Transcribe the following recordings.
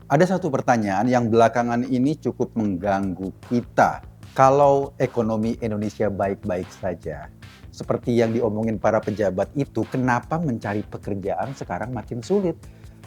Ada satu pertanyaan yang belakangan ini cukup mengganggu kita. Kalau ekonomi Indonesia baik-baik saja, seperti yang diomongin para pejabat itu, kenapa mencari pekerjaan sekarang makin sulit?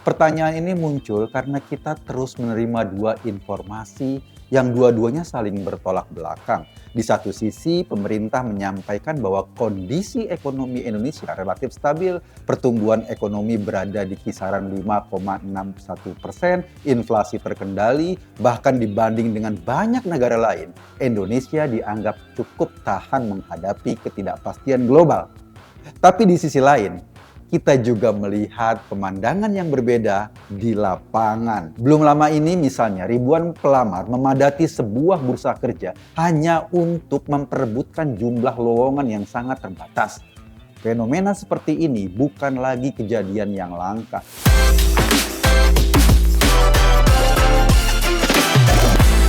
Pertanyaan ini muncul karena kita terus menerima dua informasi yang dua-duanya saling bertolak belakang. Di satu sisi, pemerintah menyampaikan bahwa kondisi ekonomi Indonesia relatif stabil, pertumbuhan ekonomi berada di kisaran 5,61%, inflasi terkendali, bahkan dibanding dengan banyak negara lain, Indonesia dianggap cukup tahan menghadapi ketidakpastian global. Tapi di sisi lain, kita juga melihat pemandangan yang berbeda di lapangan. Belum lama ini misalnya ribuan pelamar memadati sebuah bursa kerja hanya untuk memperebutkan jumlah lowongan yang sangat terbatas. Fenomena seperti ini bukan lagi kejadian yang langka.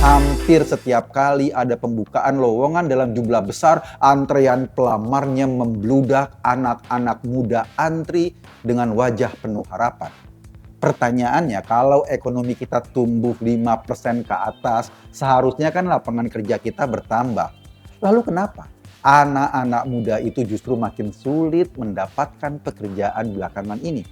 Hampir setiap kali ada pembukaan lowongan dalam jumlah besar, antrean pelamarnya membludak, anak-anak muda antri dengan wajah penuh harapan. Pertanyaannya, kalau ekonomi kita tumbuh 5% ke atas, seharusnya kan lapangan kerja kita bertambah. Lalu kenapa anak-anak muda itu justru makin sulit mendapatkan pekerjaan belakangan ini?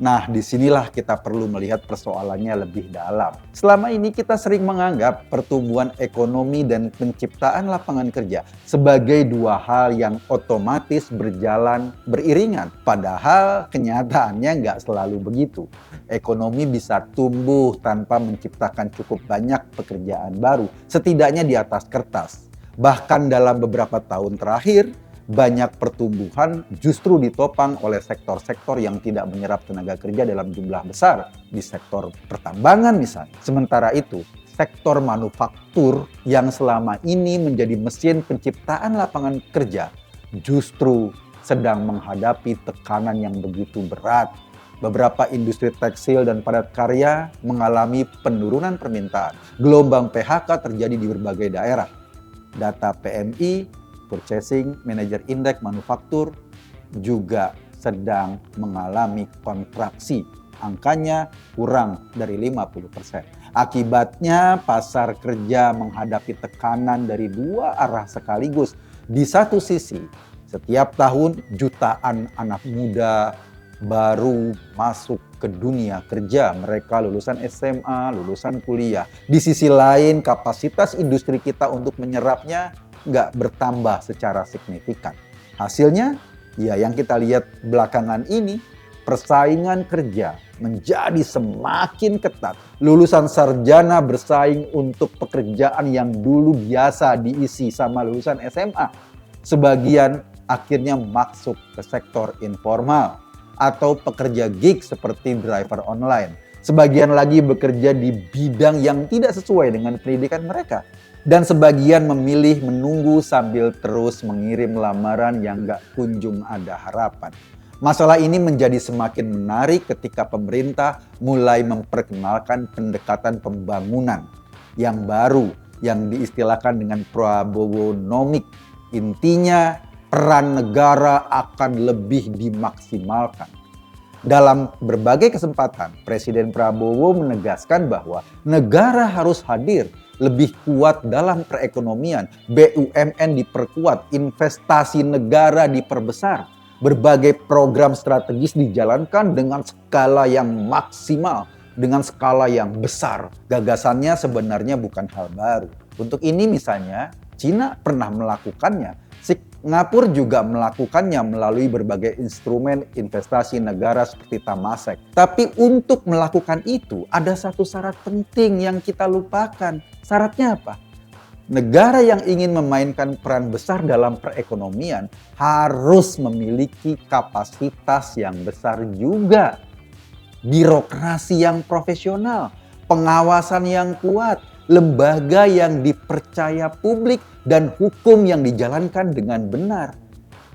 Nah, disinilah kita perlu melihat persoalannya lebih dalam. Selama ini kita sering menganggap pertumbuhan ekonomi dan penciptaan lapangan kerja sebagai dua hal yang otomatis berjalan beriringan. Padahal kenyataannya nggak selalu begitu. Ekonomi bisa tumbuh tanpa menciptakan cukup banyak pekerjaan baru, setidaknya di atas kertas. Bahkan dalam beberapa tahun terakhir, banyak pertumbuhan justru ditopang oleh sektor-sektor yang tidak menyerap tenaga kerja dalam jumlah besar, di sektor pertambangan misalnya. Sementara itu, sektor manufaktur yang selama ini menjadi mesin penciptaan lapangan kerja justru sedang menghadapi tekanan yang begitu berat. Beberapa industri tekstil dan padat karya mengalami penurunan permintaan. Gelombang PHK terjadi di berbagai daerah. Data PMI, Purchasing Manager Index Manufaktur, juga sedang mengalami kontraksi. Angkanya kurang dari 50%. Akibatnya pasar kerja menghadapi tekanan dari dua arah sekaligus. Di satu sisi, setiap tahun jutaan anak muda baru masuk ke dunia kerja. Mereka lulusan SMA, lulusan kuliah. Di sisi lain, kapasitas industri kita untuk menyerapnya nggak bertambah secara signifikan. Hasilnya, ya yang kita lihat belakangan ini, persaingan kerja menjadi semakin ketat. Lulusan sarjana bersaing untuk pekerjaan yang dulu biasa diisi sama lulusan SMA. Sebagian akhirnya masuk ke sektor informal atau pekerja gig seperti driver online. Sebagian lagi bekerja di bidang yang tidak sesuai dengan pendidikan mereka. Dan sebagian memilih menunggu sambil terus mengirim lamaran yang gak kunjung ada harapan. Masalah ini menjadi semakin menarik ketika pemerintah mulai memperkenalkan pendekatan pembangunan yang baru yang diistilahkan dengan Prabowonomik. Intinya, peran negara akan lebih dimaksimalkan. Dalam berbagai kesempatan, Presiden Prabowo menegaskan bahwa negara harus hadir lebih kuat dalam perekonomian, BUMN diperkuat, investasi negara diperbesar, berbagai program strategis dijalankan dengan skala yang maksimal, dengan skala yang besar. Gagasannya sebenarnya bukan hal baru. Untuk ini misalnya, Cina pernah melakukannya. Singapura juga melakukannya melalui berbagai instrumen investasi negara seperti Temasek. Tapi untuk melakukan itu ada satu syarat penting yang kita lupakan. Syaratnya apa? Negara yang ingin memainkan peran besar dalam perekonomian harus memiliki kapasitas yang besar juga. Birokrasi yang profesional, pengawasan yang kuat, lembaga yang dipercaya publik, dan hukum yang dijalankan dengan benar.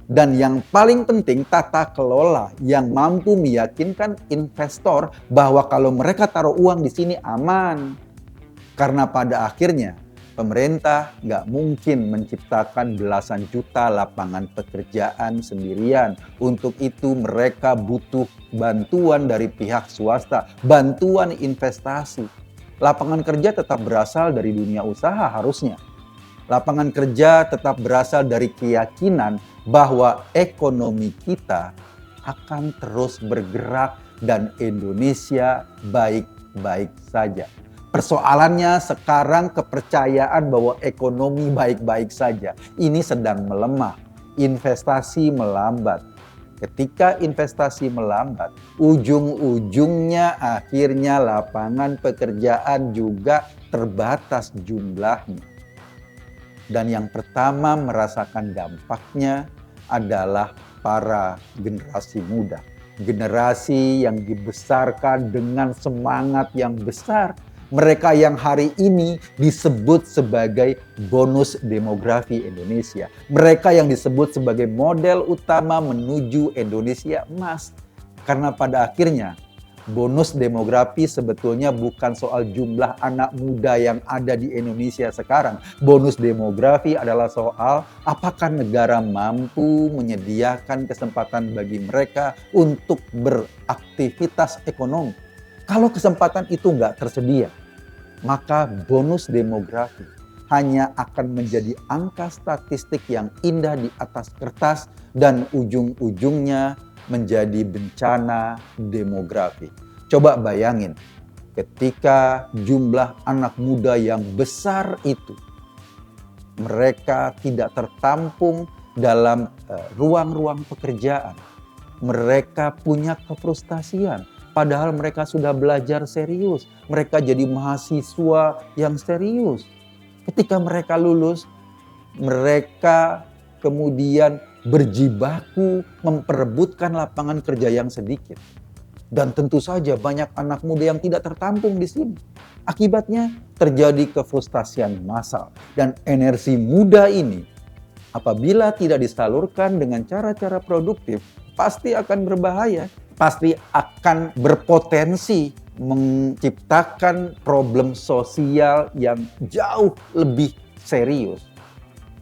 Dan yang paling penting, tata kelola yang mampu meyakinkan investor bahwa kalau mereka taruh uang di sini aman. Karena pada akhirnya, Pemerintah nggak mungkin menciptakan belasan juta lapangan pekerjaan sendirian. Untuk itu mereka butuh bantuan dari pihak swasta, bantuan investasi. Lapangan kerja tetap berasal dari dunia usaha harusnya. Lapangan kerja tetap berasal dari keyakinan bahwa ekonomi kita akan terus bergerak dan Indonesia baik-baik saja. Persoalannya sekarang kepercayaan bahwa ekonomi baik-baik saja ini sedang melemah, investasi melambat. Ketika investasi melambat, ujung-ujungnya akhirnya lapangan pekerjaan juga terbatas jumlahnya. Dan yang pertama merasakan dampaknya adalah para generasi muda. Generasi yang dibesarkan dengan semangat yang besar. Mereka yang hari ini disebut sebagai bonus demografi Indonesia. Mereka yang disebut sebagai model utama menuju Indonesia emas. Karena pada akhirnya bonus demografi sebetulnya bukan soal jumlah anak muda yang ada di Indonesia sekarang. Bonus demografi adalah soal apakah negara mampu menyediakan kesempatan bagi mereka untuk beraktivitas ekonomi. Kalau kesempatan itu nggak tersedia, maka bonus demografi hanya akan menjadi angka statistik yang indah di atas kertas dan ujung-ujungnya menjadi bencana demografi. Coba bayangin, ketika jumlah anak muda yang besar itu, mereka tidak tertampung dalam ruang-ruang pekerjaan. Mereka punya kefrustasian. Padahal mereka sudah belajar serius. Mereka jadi mahasiswa yang serius. Ketika mereka lulus, mereka kemudian berjibaku memperebutkan lapangan kerja yang sedikit. Dan tentu saja banyak anak muda yang tidak tertampung di sini. Akibatnya terjadi kefrustasian massal. Dan energi muda ini apabila tidak disalurkan dengan cara-cara produktif, pasti akan berbahaya. Pasti akan berpotensi menciptakan problem sosial yang jauh lebih serius.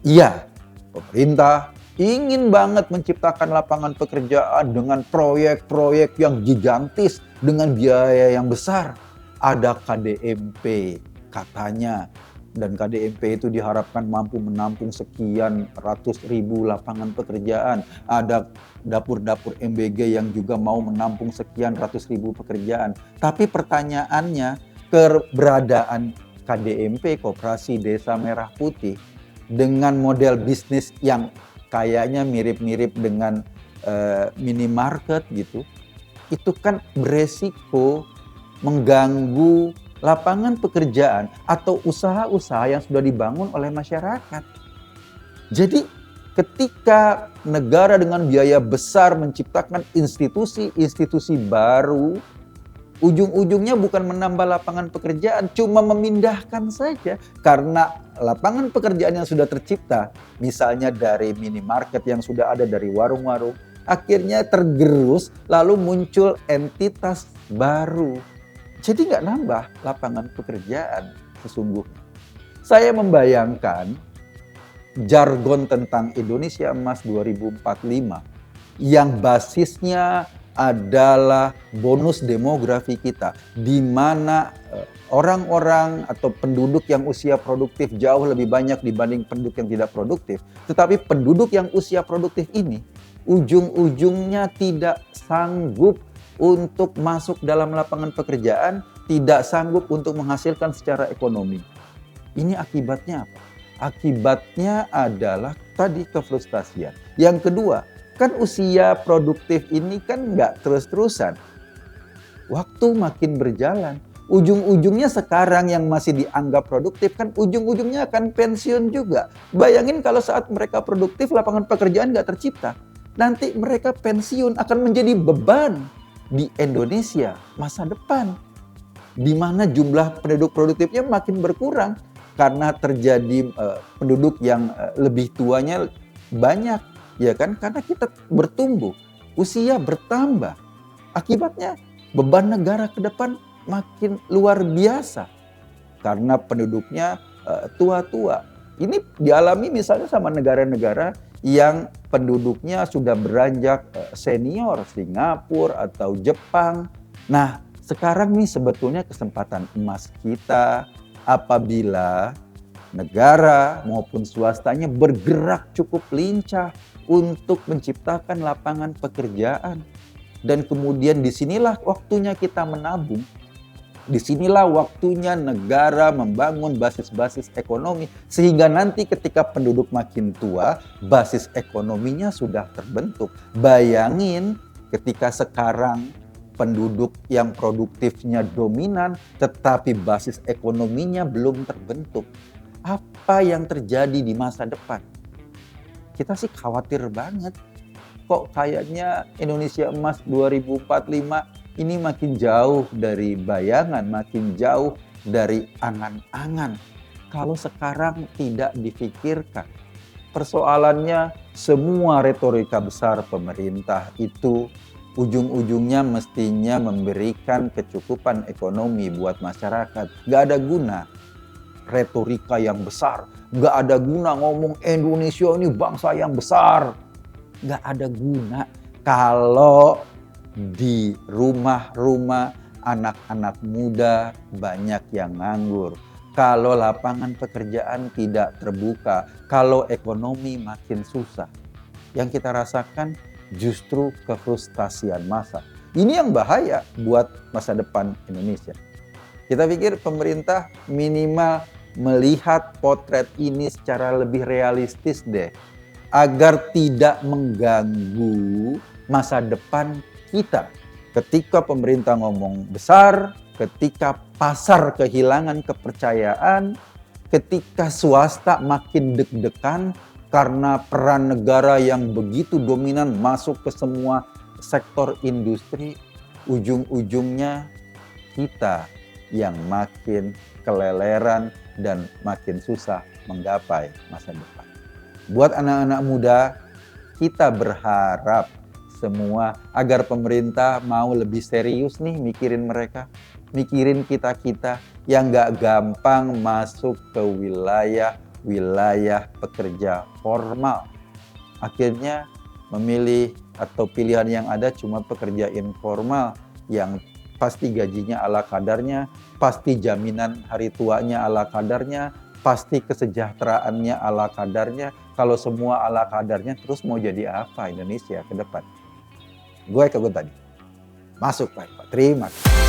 Iya, pemerintah ingin banget menciptakan lapangan pekerjaan dengan proyek-proyek yang gigantis, dengan biaya yang besar. Ada KDMP katanya, dan KDMP itu diharapkan mampu menampung sekian ratus ribu lapangan pekerjaan. Ada dapur-dapur MBG yang juga mau menampung sekian ratus ribu pekerjaan. Tapi pertanyaannya, keberadaan KDMP, Koperasi Desa Merah Putih, dengan model bisnis yang kayaknya mirip-mirip dengan minimarket gitu, itu kan beresiko mengganggu lapangan pekerjaan atau usaha-usaha yang sudah dibangun oleh masyarakat. Jadi ketika negara dengan biaya besar menciptakan institusi-institusi baru, ujung-ujungnya bukan menambah lapangan pekerjaan, cuma memindahkan saja. Karena lapangan pekerjaan yang sudah tercipta, misalnya dari minimarket yang sudah ada, dari warung-warung, akhirnya tergerus lalu muncul entitas baru. Jadi nggak nambah lapangan pekerjaan sesungguhnya. Saya membayangkan jargon tentang Indonesia Emas 2045 yang basisnya adalah bonus demografi kita, di mana orang-orang atau penduduk yang usia produktif jauh lebih banyak dibanding penduduk yang tidak produktif. Tetapi penduduk yang usia produktif ini ujung-ujungnya tidak sanggup untuk masuk dalam lapangan pekerjaan, tidak sanggup untuk menghasilkan secara ekonomi. Ini akibatnya apa? Akibatnya adalah tadi kefrustasian. Yang kedua, kan usia produktif ini kan nggak terus-terusan. Waktu makin berjalan, ujung-ujungnya sekarang yang masih dianggap produktif kan ujung-ujungnya akan pensiun juga. Bayangin kalau saat mereka produktif lapangan pekerjaan nggak tercipta. Nanti mereka pensiun akan menjadi beban di Indonesia masa depan, di mana jumlah penduduk produktifnya makin berkurang karena terjadi penduduk yang lebih tuanya banyak, ya kan? Karena kita bertumbuh, usia bertambah. Akibatnya beban negara ke depan makin luar biasa karena penduduknya tua-tua. Ini dialami misalnya sama negara-negara yang penduduknya sudah beranjak senior, Singapura atau Jepang. Nah, sekarang nih sebetulnya kesempatan emas kita apabila negara maupun swastanya bergerak cukup lincah untuk menciptakan lapangan pekerjaan. Dan kemudian disinilah waktunya kita menabung. Disinilah waktunya negara membangun basis-basis ekonomi. Sehingga nanti ketika penduduk makin tua, basis ekonominya sudah terbentuk. Bayangin ketika sekarang penduduk yang produktifnya dominan, tetapi basis ekonominya belum terbentuk. Apa yang terjadi di masa depan? Kita sih khawatir banget. Kok kayaknya Indonesia Emas 2045 ini makin jauh dari bayangan, makin jauh dari angan-angan. Kalau sekarang tidak difikirkan. Persoalannya semua retorika besar pemerintah itu ujung-ujungnya mestinya memberikan kecukupan ekonomi buat masyarakat. Gak ada guna retorika yang besar. Gak ada guna ngomong Indonesia ini bangsa yang besar. Gak ada guna kalau di rumah-rumah anak-anak muda banyak yang nganggur. Kalau lapangan pekerjaan tidak terbuka, kalau ekonomi makin susah. Yang kita rasakan justru kefrustasian massa. Ini yang bahaya buat masa depan Indonesia. Kita pikir pemerintah minimal melihat potret ini secara lebih realistis deh. Agar tidak mengganggu masa depan kita. Ketika pemerintah ngomong besar, ketika pasar kehilangan kepercayaan, ketika swasta makin deg-degan karena peran negara yang begitu dominan masuk ke semua sektor industri, ujung-ujungnya kita yang makin keleleran dan makin susah menggapai masa depan. Buat anak-anak muda, kita berharap semua agar pemerintah mau lebih serius nih mikirin mereka. Mikirin kita-kita yang gak gampang masuk ke wilayah pekerja formal. Akhirnya memilih atau pilihan yang ada cuma pekerja informal yang pasti gajinya ala kadarnya, pasti jaminan hari tuanya ala kadarnya, pasti kesejahteraannya ala kadarnya. Kalau semua ala kadarnya, terus mau jadi apa Indonesia ke depan? Gue tadi. Masuk Pak. Terima kasih.